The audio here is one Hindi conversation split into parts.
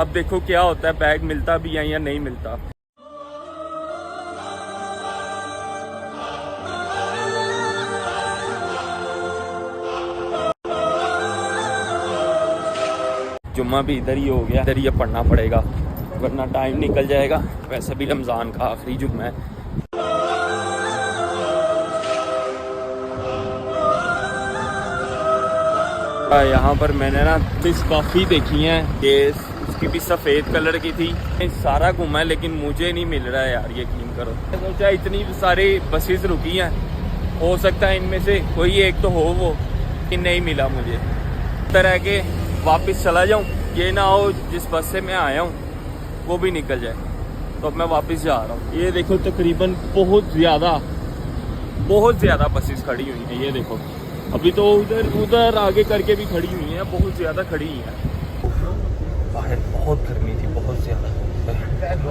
अब देखो क्या होता है, बैग मिलता भी है या नहीं मिलता। जुम्मा भी इधर ही हो गया, इधर ही पढ़ना पड़ेगा वरना टाइम निकल जाएगा। वैसे भी रमज़ान का आखिरी जुम्मा है। यहाँ पर मैंने ना फिश काफ़ी देखी हैं कि उसकी भी सफ़ेद कलर की थी। सारा घूमा है लेकिन मुझे नहीं मिल रहा है यार, यकीन करो। सोचा इतनी सारी बसेस रुकी हैं, हो सकता है इनमें से कोई एक तो हो वो, कि नहीं मिला मुझे। तरह के वापस चला जाऊं, ये ना हो जिस बस से मैं आया हूं वो भी निकल जाए, तो अब मैं वापस जा रहा हूं। ये देखो तकरीबन बहुत ज़्यादा बसेस खड़ी हुई हैं। ये देखो अभी तो उधर आगे करके भी खड़ी हुई हैं, बहुत ज़्यादा खड़ी हैं। बाहर बहुत गर्मी थी, बहुत ज़्यादा।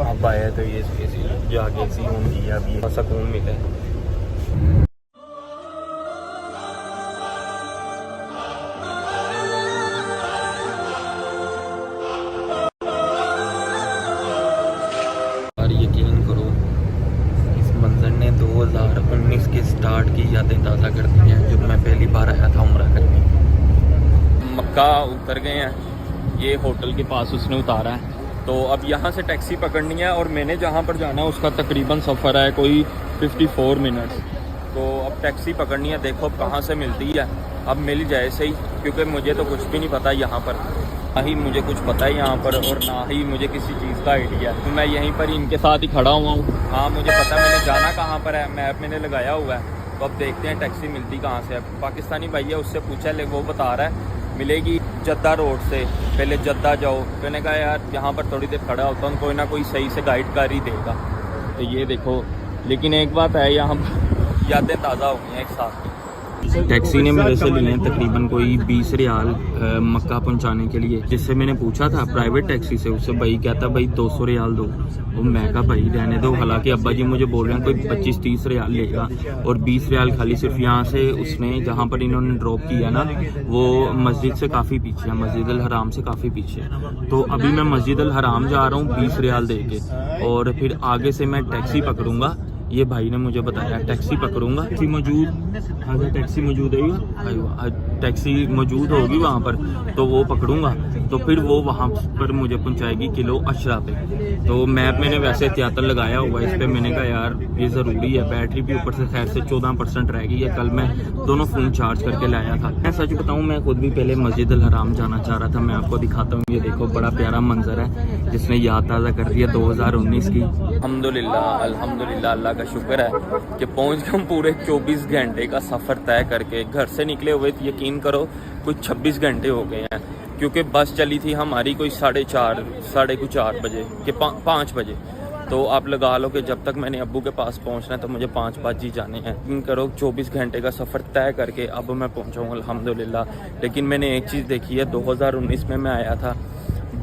अब आया तो ये जाके ऐसी होंगी, अभी सुकून मिले। के स्टार्ट की यादें ताज़ा कर दी हैं जब मैं पहली बार आया था उम्रा करने। मक्का उतर गए हैं, ये होटल के पास उसने उतारा है, तो अब यहाँ से टैक्सी पकड़नी है और मैंने जहाँ पर जाना है उसका तकरीबन सफ़र है कोई 54 मिनट्स। तो अब टैक्सी पकड़नी है, देखो अब कहाँ से मिलती है। अब मिल जाए सही, क्योंकि मुझे तो कुछ भी नहीं पता यहाँ पर, ना ही मुझे कुछ पता है यहाँ पर और ना ही मुझे किसी चीज़ का आइडिया है। तो मैं यहीं पर इनके साथ ही खड़ा हुआ हूँ। हाँ मुझे पता है मैंने जाना कहाँ पर है, मैप मैंने लगाया हुआ है। तो अब देखते हैं टैक्सी मिलती कहाँ से है। पाकिस्तानी भाई है, उससे पूछा, ले वो बता रहा है मिलेगी जद्दा रोड से, पहले जद्दा जाओ। मैंने कहा यार यहाँ पर थोड़ी देर खड़ा होता हूँ, कोई ना कोई सही से गाइड कर ही देगा। तो ये देखो, लेकिन एक बात है यहाँ यादें ताज़ा हो गई हैं एक साथ। टैक्सी ने मेरे से लिए हैं तकरीबन कोई 20 रियाल मक्का पहुंचाने के लिए, जिससे मैंने पूछा था प्राइवेट टैक्सी से, उससे भाई कहता भाई 200 रियाल दो। और मैं कहा भाई रहने दो, हालांकि अब्बा जी मुझे बोल रहे हैं कोई 25-30 रियाल लेगा, और 20 रियाल खाली सिर्फ यहाँ से उसने जहाँ पर इन्होंने ड्रॉप किया ना वो मस्जिद से काफ़ी पीछे है, मस्जिद अल हराम से काफ़ी पीछे। तो अभी मैं मस्जिद अल हराम जा रहा हूँ 20 रियाल दे के, और फिर आगे से मैं टैक्सी पकड़ूंगा। ये भाई ने मुझे बताया टैक्सी पकड़ूंगा, टैक्सी मौजूद है, टैक्सी मौजूद होगी वहाँ पर, तो वो पकड़ूंगा, तो फिर वो वहाँ पर मुझे पहुँचाएगी किलो अशरा पे। तो मैप मैंने वैसे एहतियातन लगाया हुआ है इस पर। मैंने कहा यार ये ज़रूरी है, बैटरी भी ऊपर से खैर से 14% रह गई है। कल मैं दोनों फ़ोन चार्ज करके लाया था। मैं सच बताऊँ, मैं खुद भी पहले मस्जिद अल हराम जाना चाह रहा था। मैं आपको दिखाता हूँ, ये देखो बड़ा प्यारा मंजर है जिसने याद ताज़ा कर दिया 2019 की। अल्हम्दुलिल्लाह, अल्लाह का शुक्र है कि पहुँच गए हम पूरे 24 घंटे का सफ़र तय करके। घर से निकले हुए यकीन करो कुछ 26 घंटे हो गए हैं, क्योंकि बस चली थी हमारी कोई 4:30 बजे के 5 बजे। तो आप लगा लो कि जब तक मैंने अब्बू के पास पहुंचना है तो मुझे 5 बज ही जाने हैं। यकीन करो 24 घंटे का सफ़र तय करके अब मैं पहुंचा हूँ अल्हम्दुलिल्लाह। लेकिन मैंने एक चीज़ देखी है, 2019 में मैं आया था,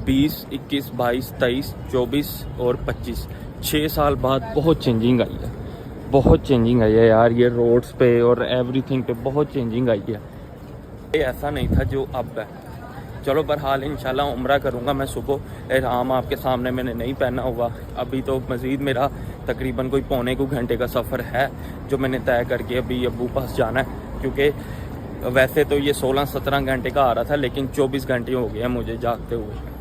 20, 21, 22, 23, 24 और 25, 6 साल बाद बहुत चेंजिंग आई है, बहुत चेंजिंग आई है यार। ये रोड्स पे और एवरीथिंग पे बहुत चेंजिंग आई है। ये ऐसा नहीं था जो अब है। चलो बहरहाल इंशाल्लाह उम्रा करूँगा मैं सुबह। एहराम आपके सामने मैंने नहीं पहना हुआ। अभी तो मज़ीद मेरा तकरीबन कोई पौने को घंटे का सफ़र है जो मैंने तय करके अभी अब्बू पास जाना है, क्योंकि वैसे तो ये 16-17 घंटे का आ रहा था, लेकिन 24 घंटे हो गए हैं मुझे जागते हुए।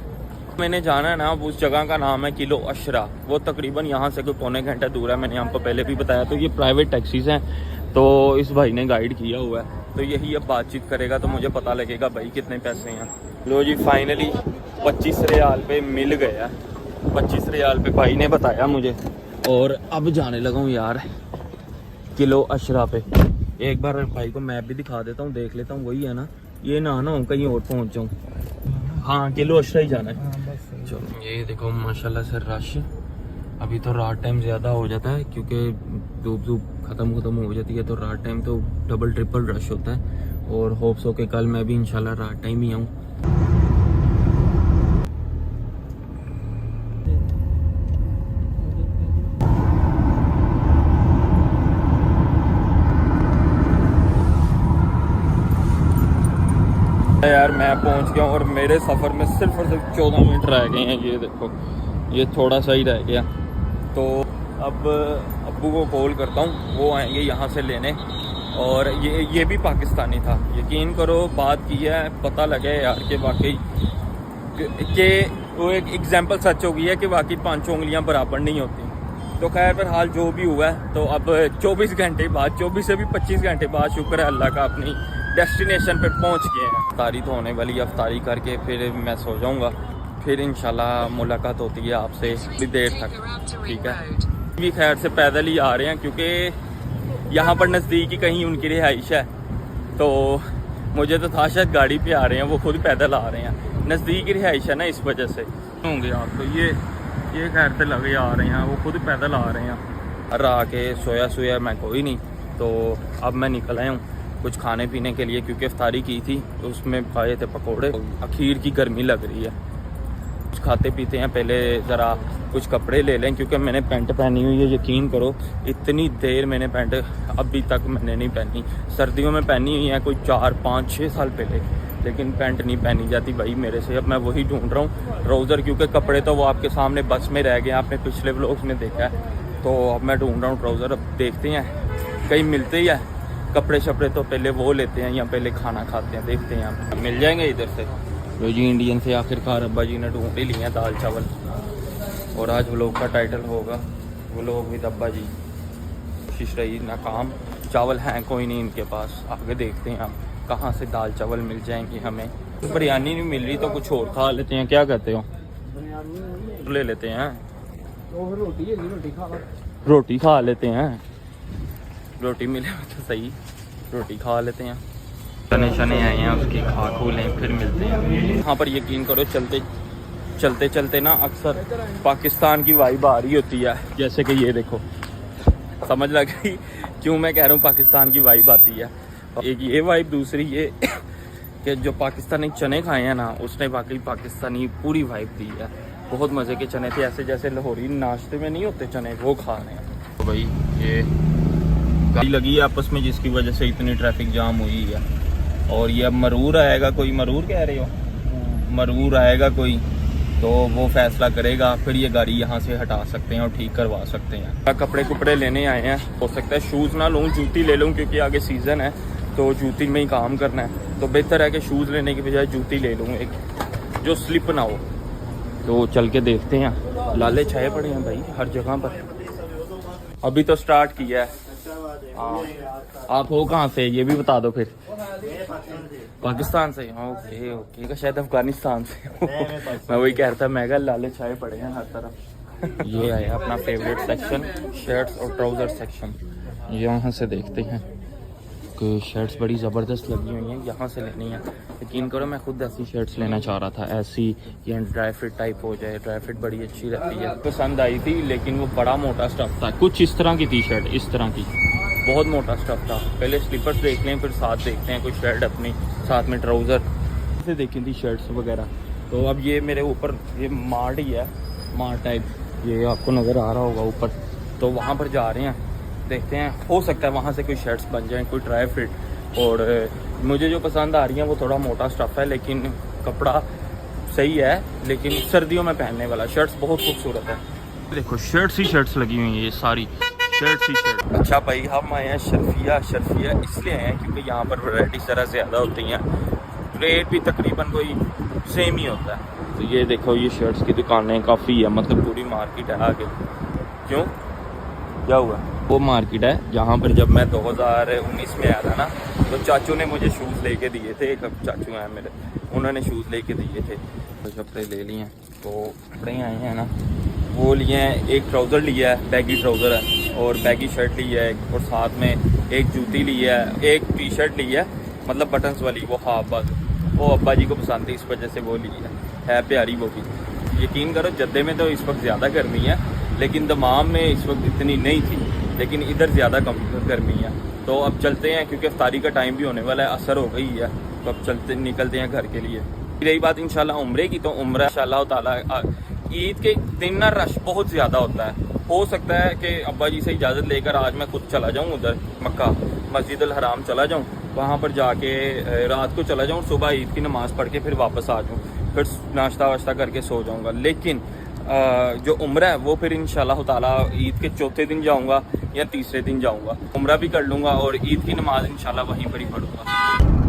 मैंने जाना है ना, उस जगह का नाम है किलो अशरा। वो तकरीबन यहाँ से कोई पौने घंटा दूर है, मैंने आपको पहले भी बताया। तो ये प्राइवेट टैक्सीज़ हैं, तो इस भाई ने गाइड किया हुआ है, तो यही अब बातचीत करेगा तो मुझे पता लगेगा भाई कितने पैसे हैं। लो जी फाइनली 25 रियाल पे मिल गया, 25 रियाल पे भाई ने बताया मुझे। और अब जाने लगा हूँ यार किलो अशरा पे। एक बार भाई को मैप भी दिखा देता हूँ, देख लेता हूँ वही है ना, ये ना हो कहीं और पहुँच जाऊँ। हाँ किलो अशरा ही जाना है। चलो ये देखो माशाल्लाह से रश। अभी तो रात टाइम ज़्यादा हो जाता है क्योंकि धूप ख़त्म हो जाती है, तो रात टाइम तो डबल ट्रिपल रश होता है। और होप्स हो के कल मैं भी इंशाल्लाह रात टाइम ही आऊँ। खैर मैं पहुंच गया हूँ और मेरे सफ़र में सिर्फ और सिर्फ 14 मिनट रह गए हैं। ये देखो, ये थोड़ा सा ही रह गया। तो अब अब्बू को कॉल करता हूँ, वो आएंगे यहाँ से लेने। और ये भी पाकिस्तानी था, यकीन करो बात की है, पता लगे यार कि वाकई कि वो एक एग्जांपल सच हो गई है कि वाकई पांचों उंगलियां बराबर नहीं होती। तो खैर फिलहाल जो भी हुआ है, तो अब 24 घंटे बाद, 24 से भी 25 घंटे बाद शुक्र है अल्लाह का, अपनी डेस्टिनेशन पर पहुंच गए हैं। अफ्तारी तो होने वाली है, अफ्तारी करके फिर मैं सो जाऊँगा, फिर इंशाल्लाह मुलाकात होती है आपसे थोड़ी देर तक, ठीक है। भी खैर से पैदल ही आ रहे हैं क्योंकि यहाँ पर नज़दीक ही कहीं उनकी रिहाइश है। तो मुझे तो था शायद गाड़ी पे आ रहे हैं, वो खुद पैदल आ रहे हैं, नज़दीक रिहाइश है ना, इस वजह से होंगे आप। तो ये खैर से लगे आ रहे हैं, वो खुद पैदल आ रहे हैं। और आके सोया मैं कोई नहीं, तो अब मैं निकल आया हूँ कुछ खाने पीने के लिए, क्योंकि इफ्तारी की थी तो उसमें खाए थे पकोड़े। अखीर की गर्मी लग रही है, कुछ खाते पीते हैं, पहले ज़रा कुछ कपड़े ले लें, क्योंकि मैंने पैंट पहनी हुई है। यकीन करो इतनी देर मैंने पैंट अभी तक मैंने नहीं पहनी। सर्दियों में पहनी हुई है कोई 4, 5, 6 साल पहले, लेकिन पैंट नहीं पहनी जाती भाई मेरे से। अब मैं वही ढूंढ रहा हूँ ट्राउज़र, क्योंकि कपड़े तो वो आपके सामने बस में रह गए, आपने पिछले व्लॉग्स में देखा है। तो अब मैं ढूंढ रहा हूँ ट्राउज़र, अब देखते हैं कहीं मिलते ही है। कपड़े शपड़े तो पहले वो लेते हैं या पहले खाना खाते हैं, देखते हैं मिल जाएंगे इधर से। तो जी इंडियन से आखिरकार अब्बा जी ने ढूंढ ही लिए दाल चावल, और आज व्लॉग का टाइटल होगा व्लॉग विद अब्बा जी। कोशिश रही नाकाम, चावल हैं कोई नहीं इनके पास, आगे देखते हैं हम कहाँ से दाल चावल मिल जाएंगे हमें। तो बिरयानी नहीं मिल रही तो कुछ और खा लेते हैं, क्या कहते हो? ले लेते हैं, रोटी खा लेते हैं, रोटी मिले तो सही, रोटी खा लेते हैं। चने शने आए हैं उसकी खा खू लें, फिर मिलते हैं। यहाँ पर यकीन करो चलते चलते ना अक्सर पाकिस्तान की वाइब आ रही होती है, जैसे कि ये देखो, समझ लग गई क्यों मैं कह रहा हूँ पाकिस्तान की वाइब आती है। एक ये वाइब, दूसरी ये कि जो पाकिस्तानी चने खाए हैं ना, उसने वाकई पाकिस्तानी पूरी वाइब दी है। बहुत मज़े के चने थे, ऐसे जैसे लाहौरी नाश्ते में नहीं होते चने, वो खा रहे हैं। तो भाई ये गाड़ी लगी है आपस में, जिसकी वजह से इतनी ट्रैफिक जाम हुई है। और ये अब मरूर आएगा, कोई मरूर कह रहे हो, मरूर आएगा कोई, तो वो फैसला करेगा, फिर ये गाड़ी यहाँ से हटा सकते हैं और ठीक करवा सकते हैं। कपड़े कुपड़े लेने आए हैं, हो सकता है शूज़ ना लूँ, जूती ले लूँ, क्योंकि आगे सीज़न है तो जूती में ही काम करना है। तो बेहतर है कि शूज़ लेने की बजाय जूती ले लूँ एक, जो स्लिप ना हो। तो चल के देखते हैं, लाले छाए पड़े हैं भाई हर जगह पर। अभी तो स्टार्ट किया है। आप हो कहाँ से, ये भी बता दो फिर। पाकिस्तान से? ओके ओके, का शायद अफगानिस्तान से मैं वही कह रहा था, मैं लाले छाए पड़े हैं हर तरफ। ये आया अपना फेवरेट सेक्शन, शर्ट्स और ट्राउज़र सेक्शन। यहाँ से देखते हैं कि शर्ट्स बड़ी ज़बरदस्त लगी हुई हैं, यहाँ से लेनी है। यकीन करो मैं खुद ऐसी शर्ट्स लेना चाह रहा था, ऐसी या ड्राई फिट टाइप हो जाए, ड्राई फिट बड़ी अच्छी रहती है। पसंद आई थी, लेकिन वो बड़ा मोटा स्टफ था, कुछ इस तरह की थी शर्ट, इस तरह की बहुत मोटा स्टफ था। पहले स्लीपर्स देख लें, फिर साथ देखते हैं कोई शर्ट अपनी, साथ में ट्राउज़र से देखी थी शर्ट्स वगैरह। तो अब ये मेरे ऊपर ये मार्ट ही है, मार्ट टाइप, ये आपको नज़र आ रहा होगा ऊपर। तो वहाँ पर जा रहे हैं, देखते हैं, हो सकता है वहाँ से कोई शर्ट्स बन जाएँ, कोई ड्राई फिट। और मुझे जो पसंद आ रही हैं वो थोड़ा मोटा स्टफ़ है, लेकिन कपड़ा सही है, लेकिन सर्दियों में पहनने वाला। शर्ट्स बहुत खूबसूरत है, देखो शर्ट्स ही शर्ट्स लगी हुई हैं, ये सारी शर्ट्स ही शर्ट। अच्छा भाई हम आए हैं शर्फिया इसलिए आए हैं क्योंकि यहाँ पर वैरायटी ज़रा ज़्यादा होती हैं, रेट भी तकरीबन कोई सेम ही होता है। तो ये देखो ये शर्ट्स की दुकानें काफ़ी है, मतलब पूरी मार्केट है आगे। क्यों, क्या हुआ? वो मार्केट है जहाँ पर जब मैं 2019 में आया था ना, तो चाचू ने मुझे शूज़ लेके दिए थे। एक चाचू हैं मेरे, उन्होंने शूज़ लेके दिए थे, तो कपड़े ले लिए। तो कपड़े आए हैं ना, वो लिए हैं, एक ट्राउज़र लिया है, बैगी ट्राउज़र है, और बैगी शर्ट ली है, और साथ में एक जूती ली है, एक टी शर्ट ली है, मतलब बटन्स वाली, वो हाफ बात, वो अब्बा जी को पसंद थी, इस वजह से वो ली है प्यारी वो भी। यकीन करो जद्दे में तो इस वक्त ज़्यादा गर्मी है, लेकिन दमाम में इस वक्त इतनी नहीं थी, लेकिन इधर ज़्यादा कम गर्मी है। तो अब चलते हैं, क्योंकि इफ्तारी का टाइम भी होने वाला है, असर हो गई है, तो अब निकलते हैं घर के लिए। रही बात इंशाल्लाह उम्रे की, तो उम्रा इंशाल्लाह ताला ईद के दिन ना रश बहुत ज़्यादा होता है। हो सकता है कि अब्बा जी से इजाज़त लेकर आज मैं खुद चला जाऊँ उधर मक्का, मस्जिद अल हराम चला जाऊँ, वहाँ पर जाके रात को चला जाऊँ, सुबह ईद की नमाज़ पढ़ के फिर वापस आ जाऊँ, फिर नाश्ता वाश्ता करके सो जाऊँगा। लेकिन जो उम्रा है वो फिर इंशाल्लाह ताला ईद के चौथे दिन जाऊँगा या तीसरे दिन जाऊँगा। उम्रा भी कर लूँगा और ईद की नमाज़ इंशाल्लाह वहीं पर ही पढ़ूँगा।